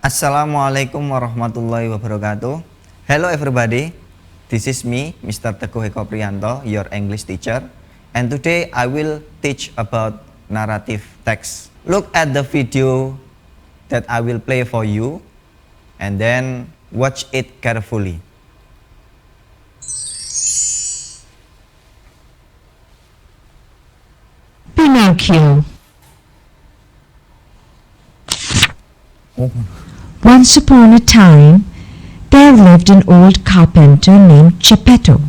Assalamualaikum warahmatullahi wabarakatuh. Hello everybody, this is me, Mr. Teguh Eko Priyanto, your English teacher. And today I will teach about narrative text. Look at the video that I will play for you and then watch it carefully. Pinocchio. Once upon a time, there lived an old carpenter named Geppetto.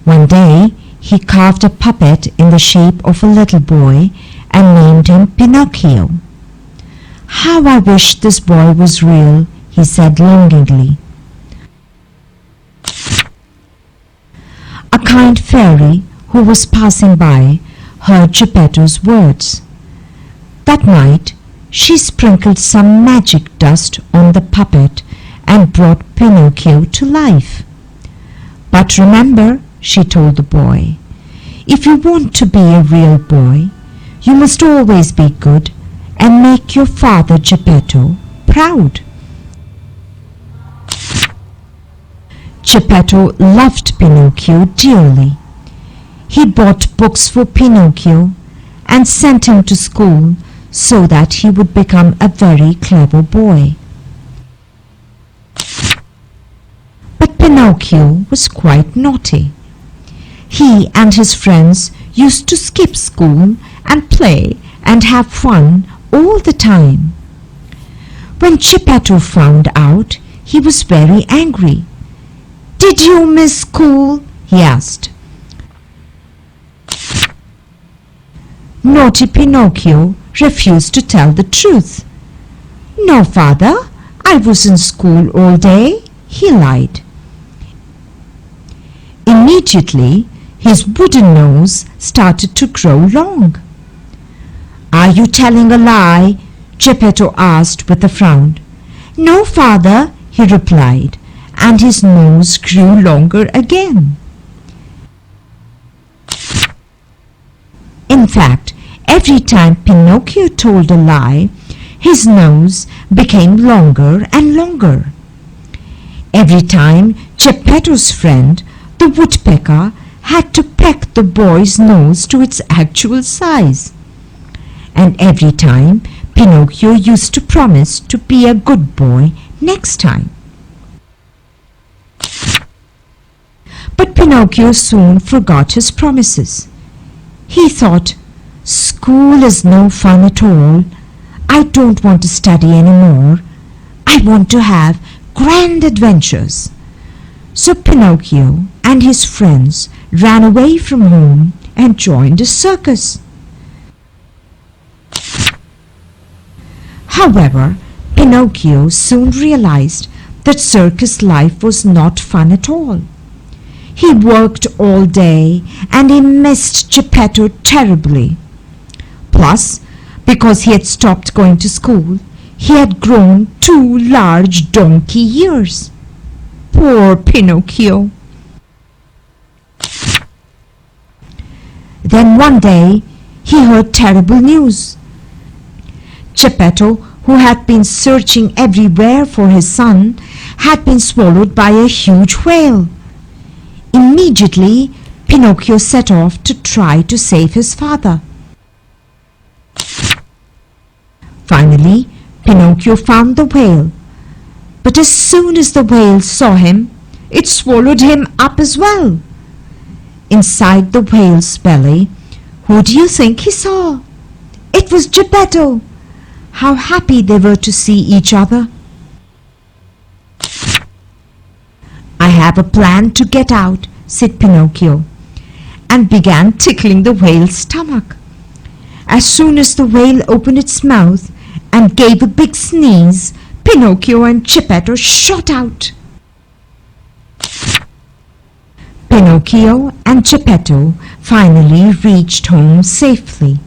One day, he carved a puppet in the shape of a little boy and named him Pinocchio. "How I wish this boy was real," he said longingly. A kind fairy who was passing by heard Geppetto's words. That night, she sprinkled some magic dust on the puppet and brought Pinocchio to life. "But remember," she told the boy, "if you want to be a real boy, you must always be good and make your father Geppetto proud." Geppetto loved Pinocchio dearly. He bought books for Pinocchio and sent him to school so that he would become a very clever boy. But Pinocchio was quite naughty. He and his friends used to skip school and play and have fun all the time. When Geppetto found out, he was very angry. "Did you miss school?" he asked. Naughty Pinocchio refused to tell the truth. "No, father, I was in school all day," he lied. Immediately, his wooden nose started to grow long. "Are you telling a lie?" Geppetto asked with a frown. "No, father," he replied, and his nose grew longer again. In fact, every time Pinocchio told a lie, his nose became longer and longer. Every time Geppetto's friend, the woodpecker, had to peck the boy's nose to its actual size. And every time Pinocchio used to promise to be a good boy next time. But Pinocchio soon forgot his promises. He thought, "School is no fun at all. I don't want to study anymore. I want to have grand adventures." So Pinocchio and his friends ran away from home and joined a circus. However, Pinocchio soon realized that circus life was not fun at all. He worked all day and he missed Geppetto terribly. Plus, because he had stopped going to school, he had grown 2 large donkey ears. Poor Pinocchio! Then one day he heard terrible news. Geppetto, who had been searching everywhere for his son, had been swallowed by a huge whale. Immediately, Pinocchio set off to try to save his father. Finally, Pinocchio found the whale. But as soon as the whale saw him, it swallowed him up as well. Inside the whale's belly, who do you think he saw? It was Geppetto. How happy they were to see each other. "I have a plan to get out," said Pinocchio, and began tickling the whale's stomach. As soon as the whale opened its mouth and gave a big sneeze, Pinocchio and Geppetto shot out. Pinocchio and Geppetto finally reached home safely.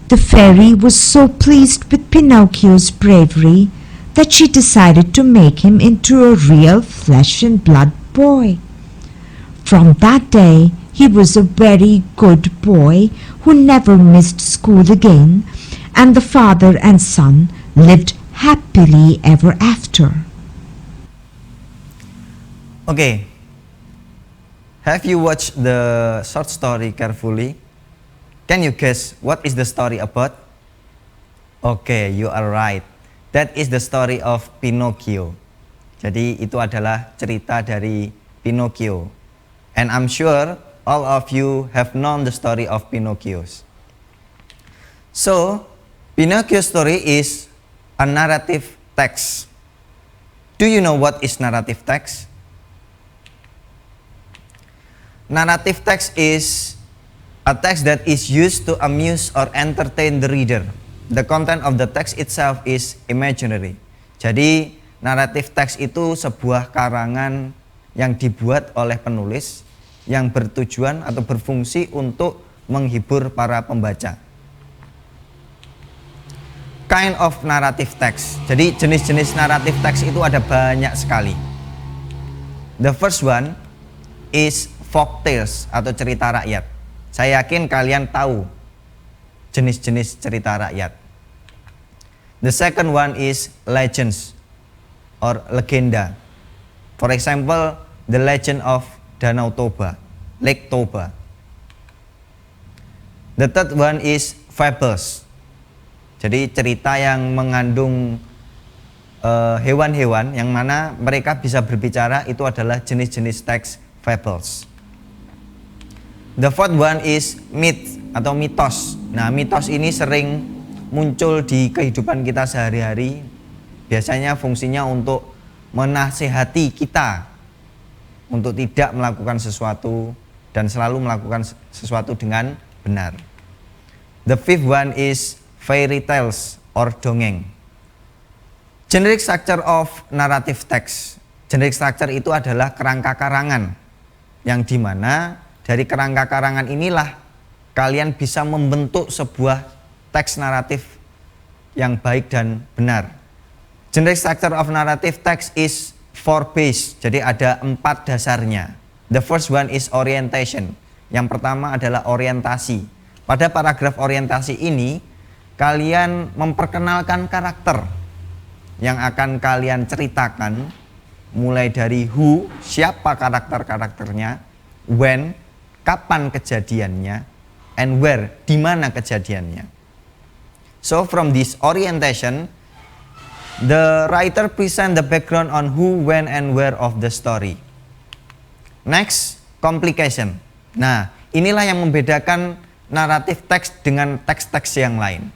The fairy was so pleased with Pinocchio's bravery that she decided to make him into a real flesh and blood boy. From that day, he was a very good boy who never missed school again, and the father and son lived happily ever after. Okay. Have you watched the short story carefully? Can you guess what is the story about? Okay, you are right. That is the story of Pinocchio. Jadi itu adalah cerita dari Pinocchio. And I'm sure all of you have known the story of Pinocchio. So, Pinocchio's story is a narrative text. Do you know what is narrative text? Narrative text is a text that is used to amuse or entertain the reader. The content of the text itself is imaginary. Jadi, narrative text itu sebuah karangan yang dibuat oleh penulis yang bertujuan atau berfungsi untuk menghibur para pembaca. Kind of narrative text. Jadi, jenis-jenis narrative text itu ada banyak sekali. The first one is folk tales atau cerita rakyat. Saya yakin kalian tahu jenis-jenis cerita rakyat. The second one is legends or legenda. For example, the legend of Danau Toba, Lake Toba. The third one is fables. Jadi cerita yang mengandung hewan-hewan yang mana mereka bisa berbicara, itu adalah jenis-jenis teks fables. The fourth one is myth atau mitos. Nah, mitos ini sering muncul di kehidupan kita sehari-hari. Biasanya fungsinya untuk menasihati kita untuk tidak melakukan sesuatu dan selalu melakukan sesuatu dengan benar. The fifth one is fairy tales or dongeng. Generic structure of narrative text. Generic structure itu adalah kerangka karangan yang dimana dari kerangka karangan inilah kalian bisa membentuk sebuah teks naratif yang baik dan benar. Generic structure of narrative text is four base. Jadi ada 4 dasarnya. The first one is orientation. Yang pertama adalah orientasi. Pada paragraf orientasi ini kalian memperkenalkan karakter yang akan kalian ceritakan, mulai dari who, siapa karakter-karakternya, when, kapan kejadiannya, and where, di mana kejadiannya. So from this orientation, the writer present the background on who, when, and where of the story. Next, complication. Nah, inilah yang membedakan naratif teks dengan teks-teks yang lain.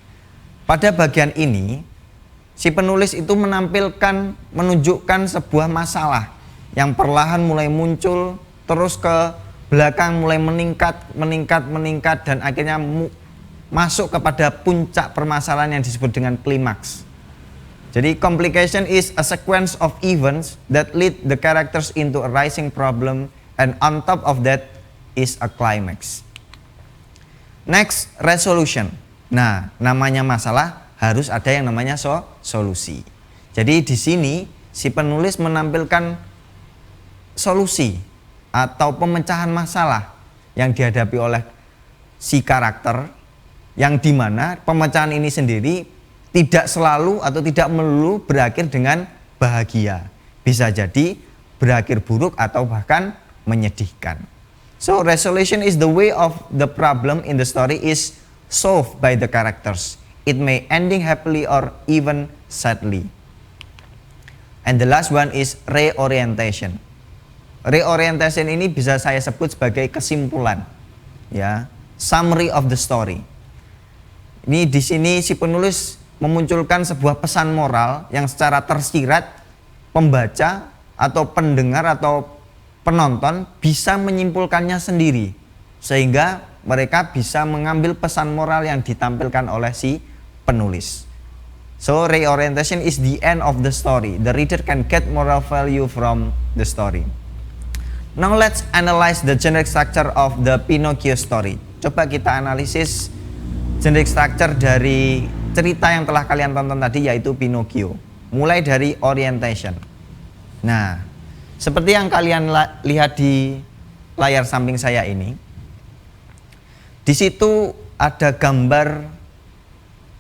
Pada bagian ini, si penulis itu menunjukkan sebuah masalah yang perlahan mulai muncul, terus ke belakang mulai meningkat dan akhirnya masuk kepada puncak permasalahan yang disebut dengan klimaks. Jadi complication is a sequence of events that lead the characters into a rising problem, and on top of that is a climax. Next, resolution. Nah, namanya masalah harus ada yang namanya solusi. Jadi di sini si penulis menampilkan solusi atau pemecahan masalah yang dihadapi oleh si karakter, yang dimana pemecahan ini sendiri tidak selalu atau tidak melulu berakhir dengan bahagia. Bisa jadi berakhir buruk atau bahkan menyedihkan. So resolution is the way of the problem in the story is solved by the characters. It may ending happily or even sadly. And the last one is reorientation. Reorientation ini bisa saya sebut sebagai kesimpulan, ya, summary of the story. Ini di sini si penulis memunculkan sebuah pesan moral yang secara tersirat pembaca atau pendengar atau penonton bisa menyimpulkannya sendiri, sehingga mereka bisa mengambil pesan moral yang ditampilkan oleh si penulis. So reorientation is the end of the story. The reader can get moral value from the story. Now let's analyze the generic structure of the Pinocchio story. Coba kita analisis generic structure dari cerita yang telah kalian tonton tadi, yaitu Pinocchio. Mulai dari orientation. Nah, seperti yang kalian lihat di layar samping saya ini, di situ ada gambar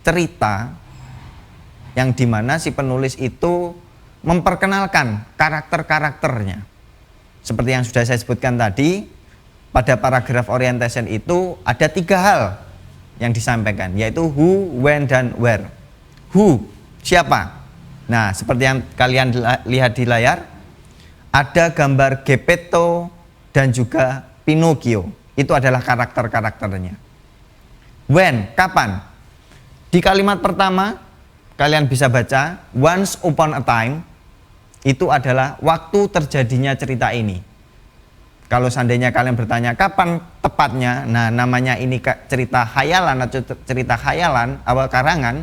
cerita yang dimana si penulis itu memperkenalkan karakter-karakternya. Seperti yang sudah saya sebutkan tadi, pada paragraf orientation itu ada 3 hal yang disampaikan, yaitu who, when, dan where. Who, siapa? Nah, seperti yang kalian lihat di layar, ada gambar Geppetto dan juga Pinocchio. Itu adalah karakter-karakternya. When, kapan? Di kalimat pertama, kalian bisa baca, once upon a time, itu adalah waktu terjadinya cerita ini. Kalau seandainya kalian bertanya kapan tepatnya, nah namanya ini cerita khayalan atau cerita khayalan awal karangan,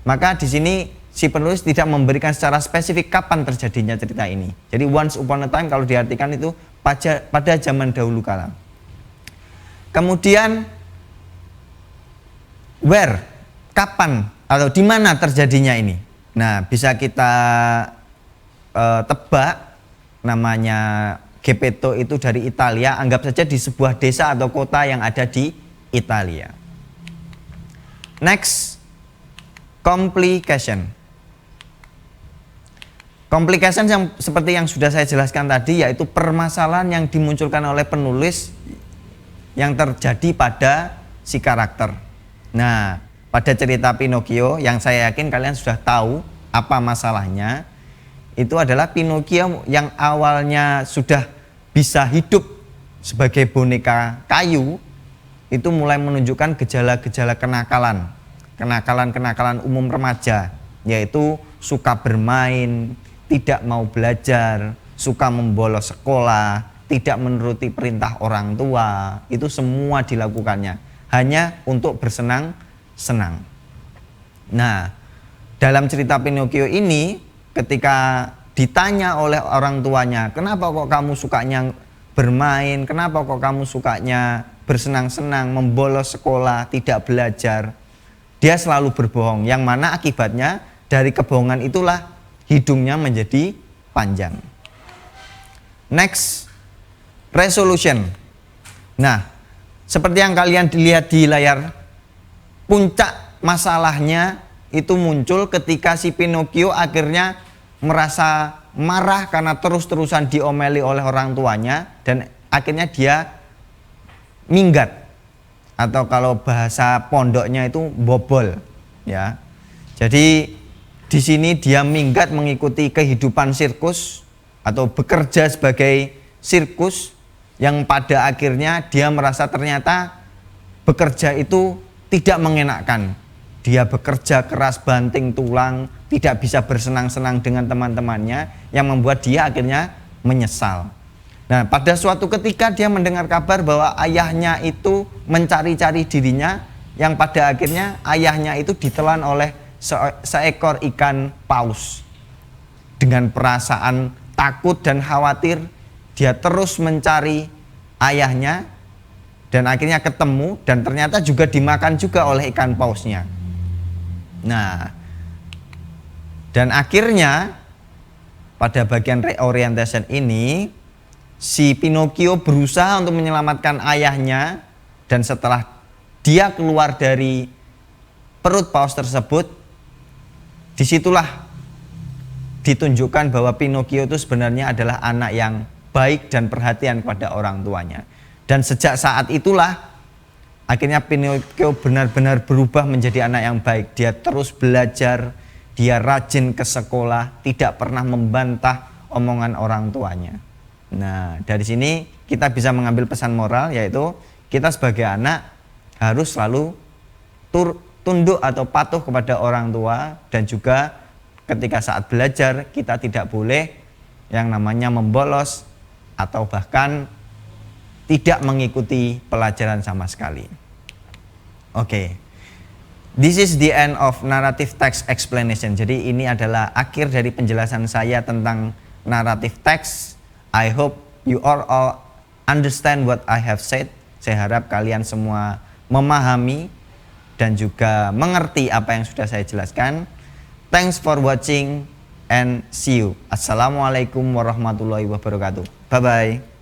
maka di sini si penulis tidak memberikan secara spesifik kapan terjadinya cerita ini. Jadi once upon a time kalau diartikan itu pada zaman dahulu kala. Kemudian where, kapan atau di mana terjadinya ini. Nah, bisa kita tebak, namanya Geppetto itu dari Italia, anggap saja di sebuah desa atau kota yang ada di Italia. Next, complication. Complication yang seperti yang sudah saya jelaskan tadi, yaitu permasalahan yang dimunculkan oleh penulis yang terjadi pada si karakter. Nah, pada cerita Pinocchio yang saya yakin kalian sudah tahu apa masalahnya, itu adalah Pinocchio yang awalnya sudah bisa hidup sebagai boneka kayu, itu mulai menunjukkan gejala-gejala kenakalan umum remaja, yaitu suka bermain, tidak mau belajar, suka membolos sekolah, tidak menuruti perintah orang tua. Itu semua dilakukannya hanya untuk bersenang-senang. Nah, dalam cerita Pinocchio ini, ketika ditanya oleh orang tuanya, kenapa kok kamu sukanya bermain, kenapa kok kamu sukanya bersenang-senang, membolos sekolah, tidak belajar, dia selalu berbohong, yang mana akibatnya dari kebohongan itulah hidungnya menjadi panjang. Next, resolution. Nah, seperti yang kalian lihat di layar, puncak masalahnya itu muncul ketika si Pinocchio akhirnya merasa marah karena terus-terusan diomeli oleh orang tuanya, dan akhirnya dia minggat, atau kalau bahasa pondoknya itu bobol, ya. Jadi di sini dia minggat mengikuti kehidupan sirkus atau bekerja sebagai sirkus, yang pada akhirnya dia merasa ternyata bekerja itu tidak mengenakkan. Dia bekerja keras banting tulang, tidak bisa bersenang-senang dengan teman-temannya, yang membuat dia akhirnya menyesal. Nah, pada suatu ketika dia mendengar kabar bahwa ayahnya itu mencari-cari dirinya, yang pada akhirnya ayahnya itu ditelan oleh seekor ikan paus. Dengan perasaan takut dan khawatir, dia terus mencari ayahnya, dan akhirnya ketemu, dan ternyata juga dimakan juga oleh ikan pausnya. Nah, dan akhirnya pada bagian reorientation ini, si Pinocchio berusaha untuk menyelamatkan ayahnya, dan setelah dia keluar dari perut paus tersebut, disitulah ditunjukkan bahwa Pinocchio itu sebenarnya adalah anak yang baik dan perhatian kepada orang tuanya. Dan sejak saat itulah akhirnya Pinocchio benar-benar berubah menjadi anak yang baik. Dia terus belajar, dia rajin ke sekolah, tidak pernah membantah omongan orang tuanya. Nah, dari sini kita bisa mengambil pesan moral, yaitu kita sebagai anak harus selalu tunduk atau patuh kepada orang tua, dan juga ketika saat belajar kita tidak boleh yang namanya membolos atau bahkan tidak mengikuti pelajaran sama sekali. Oke. This is the end of narrative text explanation. Jadi ini adalah akhir dari penjelasan saya tentang narrative text. I hope you all understand what I have said. Saya harap kalian semua memahami dan juga mengerti apa yang sudah saya jelaskan. Thanks for watching and see you. Assalamualaikum warahmatullahi wabarakatuh. Bye bye.